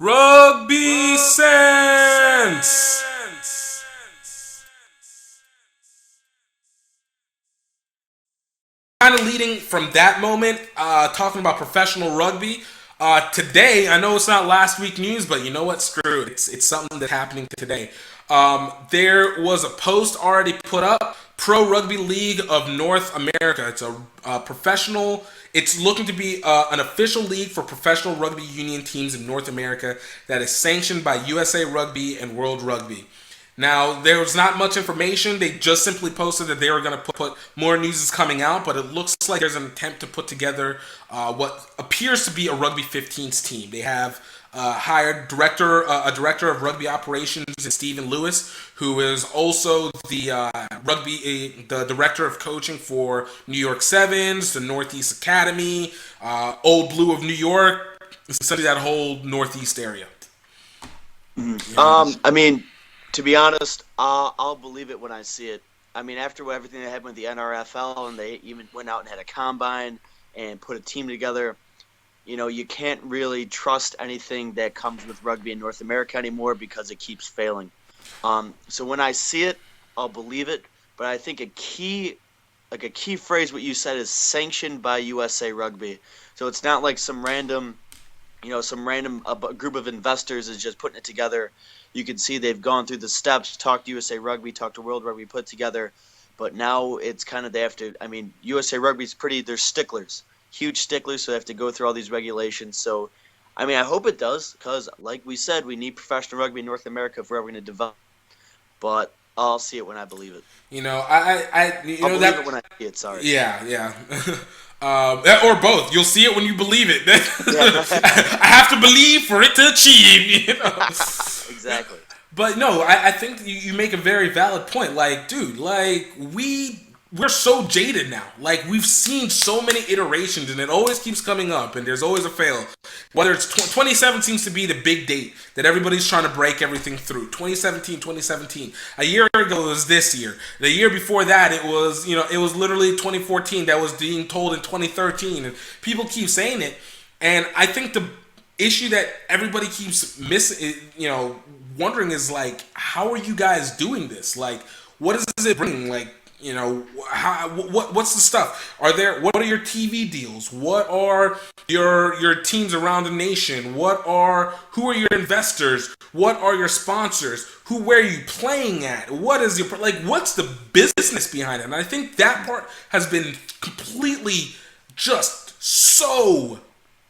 Rugby Sense! Kind of leading from that moment, talking about professional rugby. Today, I know it's not last week news, but you know what? Screw it. It's something that's happening today. There was a post already put up. Pro Rugby League of North America. It's a professional. It's looking to be an official league for professional rugby union teams in North America that is sanctioned by USA Rugby and World Rugby. Now, there was not much information. They just simply posted that they were going to put more news is coming out, but it looks like there's an attempt to put together what appears to be a Rugby 15s team. They have hired a director of rugby operations, Stephen Lewis, who is also the director of coaching for New York Sevens, the Northeast Academy, Old Blue of New York, essentially that whole Northeast area. I mean, to be honest, I'll believe it when I see it. I mean, after everything that happened with the NRFL, and they even went out and had a combine and put a team together, you can't really trust anything that comes with rugby in North America anymore because it keeps failing. So when I see it, I'll believe it. But I think a key phrase, what you said, is sanctioned by USA Rugby. So it's not like some random group of investors is just putting it together. You can see they've gone through the steps, talked to USA Rugby, talked to World Rugby, put together. But now it's kind of, they have to, I mean, USA Rugby's they're sticklers, huge sticklers, so they have to go through all these regulations. So, I mean, I hope it does, because like we said, we need professional rugby in North America if we're ever going to develop. But I'll see it when I believe it. I'll believe it when I see it, sorry. Yeah. Or both. You'll see it when you believe it. Yeah. I have to believe for it to achieve. Exactly. But no, I think you make a very valid point. Like, dude, we're so jaded now. Like, we've seen so many iterations, and it always keeps coming up, and there's always a fail. Whether it's 2027 seems to be the big date that everybody's trying to break everything through. 2017. A year ago it was this year. The year before that it was literally 2014 that was being told in 2013, and people keep saying it. And I think the issue that everybody keeps wondering is, like, how are you guys doing this? Like, what does it bring? Like, what's the stuff? What are your TV deals? What are your teams around the nation? Who are your investors? What are your sponsors? Where are you playing at? What's the business behind it? And I think that part has been completely just so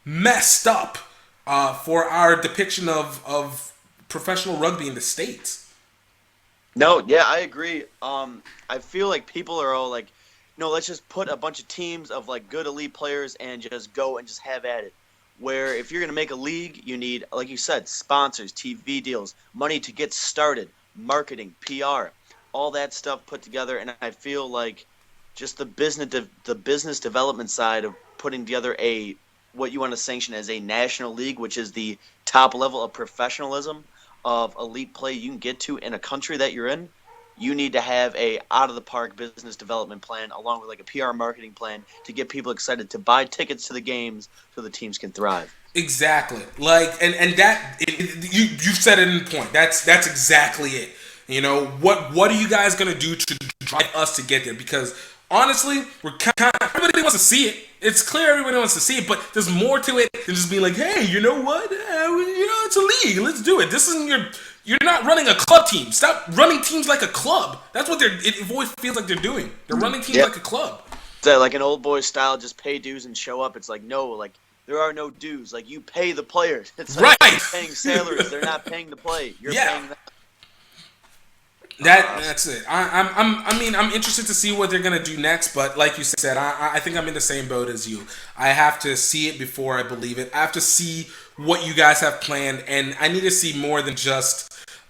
messed up for our depiction of professional rugby in the States. No, yeah, I agree. I feel like people are all like, no, let's just put a bunch of teams of like good elite players and just go and just have at it. Where if you're going to make a league, you need, like you said, sponsors, TV deals, money to get started, marketing, PR, all that stuff put together. And I feel like just the business development side of putting together what you want to sanction as a national league, which is the top level of professionalism of elite play you can get to in a country that you're in. You need to have a out of the park business development plan along with like a PR marketing plan to get people excited to buy tickets to the games so the teams can thrive. Exactly. Like, and that you've said it in point. That's exactly it. What are you guys gonna do to drive us to get there? Because honestly, everybody wants to see it. It's clear everybody wants to see it, but there's more to it than just being like, hey, you know what? It's a league. Let's do it. This isn't you're not running a club team. Stop running teams like a club. That's what it always feels like they're doing. They're running teams like a club. So like an old boy style, just pay dues and show up. It's like, no, like there are no dues. Like you pay the players. It's like right. Paying salaries. They're not paying to play. You're paying them. That's it. I'm interested to see what they're gonna do next. But like you said, I think I'm in the same boat as you. I have to see it before I believe it. I have to see what you guys have planned, and I need to see more than just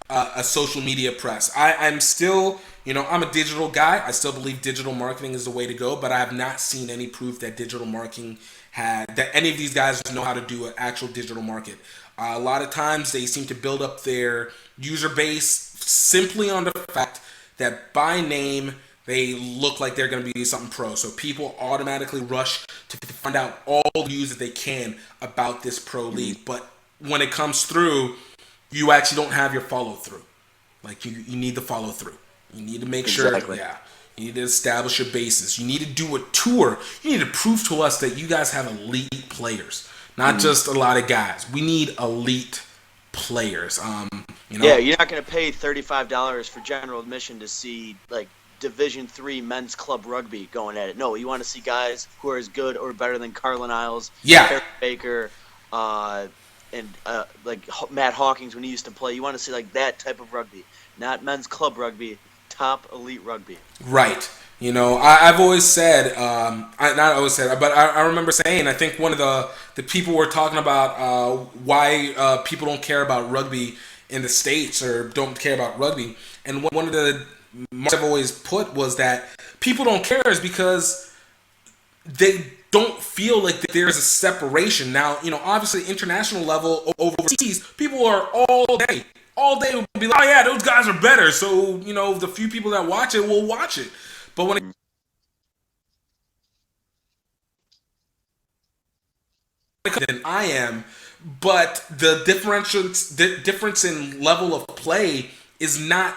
a social media press. I'm still, I'm a digital guy. I still believe digital marketing is the way to go, but I have not seen any proof that digital marketing that any of these guys know how to do an actual digital market. A lot of times they seem to build up their user base simply on the fact that by name they look like they're going to be something pro. So people automatically rush to find out all the news that they can about this pro league. But when it comes through, you actually don't have your follow through. Like you need the follow through. You need to make sure, yeah. You need to establish your basis. You need to do a tour. You need to prove to us that you guys have elite players, not just a lot of guys. We need elite players. Yeah, you're not going to pay $35 for general admission to see like Division III men's club rugby going at it. No, you want to see guys who are as good or better than Carlin Isles, Terry Baker, and like Matt Hawkins when he used to play. You want to see like that type of rugby, not men's club rugby, top elite rugby. Right. You know, I've always said, not always said, but I remember saying, I think one of the people were talking about why people don't care about rugby in the States or don't care about rugby. And one of the marks I've always put was that people don't care is because they don't feel like there's a separation. Now, you know, obviously international level overseas, people are all day will be like, oh yeah, those guys are better. So, you know, the few people that watch it will watch it. But when than I am, but the difference in level of play is not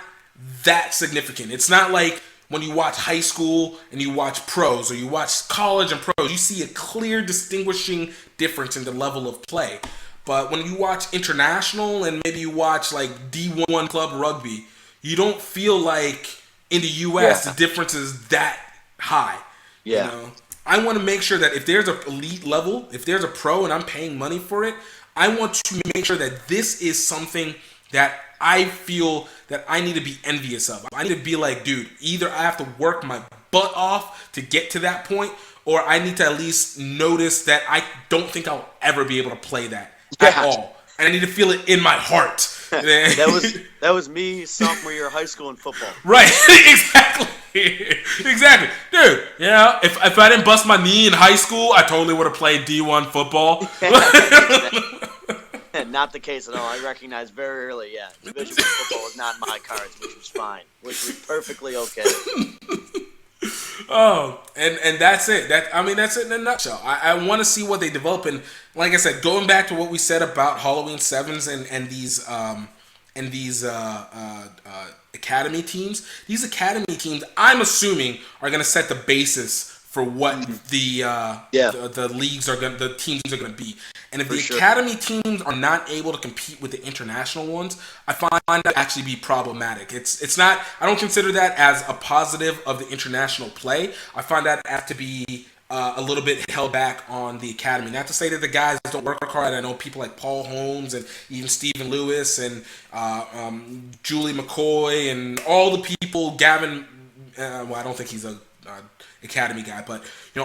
that significant. It's not like when you watch high school and you watch pros, or you watch college and pros, you see a clear distinguishing difference in the level of play. But when you watch international and maybe you watch like D1 club rugby, you don't feel like in the U.S. the difference is that high. Yeah. You know? I want to make sure that if there's an elite level, if there's a pro and I'm paying money for it, I want to make sure that this is something that I feel that I need to be envious of. I need to be like, dude, either I have to work my butt off to get to that point, or I need to at least notice that I don't think I'll ever be able to play that at all. And I need to feel it in my heart. that was me sophomore year of high school in football. Right, exactly. Exactly. Dude, yeah, if I didn't bust my knee in high school, I totally would have played D1 football. Not the case at all. I recognized very early, Division I football was not my cards, which was fine, which was perfectly okay. Oh, and that's it. That's it in a nutshell. I want to see what they develop. And like I said, going back to what we said about Halloween Sevens and these academy teams. These academy teams, I'm assuming, are going to set the basis for what the leagues are going, the teams are going to be. And if academy teams are not able to compete with the international ones, I find that actually be problematic. It's not. I don't consider that as a positive of the international play. I find that as to be a little bit held back on the academy. Not to say that the guys don't work hard. I know people like Paul Holmes and even Stephen Lewis and Julie McCoy and all the people. Gavin. I don't think he's a academy guy, but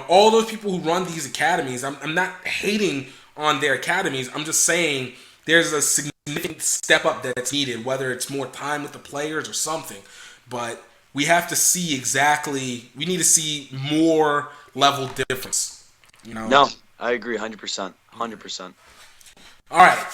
all those people who run these academies. I'm not hating on their academies. I'm just saying there's a significant step up that's needed, whether it's more time with the players or something. But we have to see exactly. We need to see more level difference. No, I agree 100%. 100%. All right.